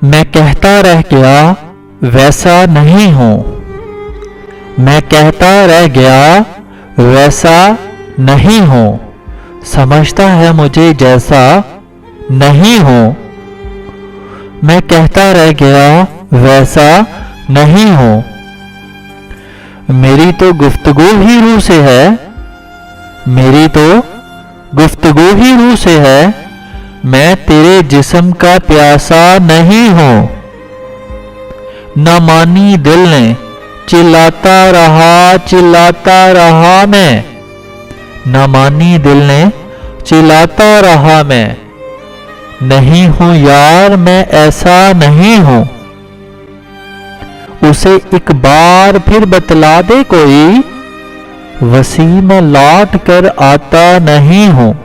मैं कहता रह गया वैसा नहीं हूँ। मैं कहता रह गया वैसा नहीं हूँ। समझता है मुझे जैसा नहीं हूँ। मैं कहता रह गया वैसा नहीं हूँ। मेरी तो गुफ्तगू ही रूह से है। मेरी तो गुफ्तगू ही रूह से है। मैं तेरे जिस्म का प्यासा नहीं हूँ। न मानी दिल ने चिल्लाता रहा मैं। न मानी दिल ने चिल्लाता रहा मैं। नहीं हूँ यार मैं ऐसा नहीं हूँ। उसे एक बार फिर बतला दे कोई, वसीम लौट कर आता नहीं हूँ।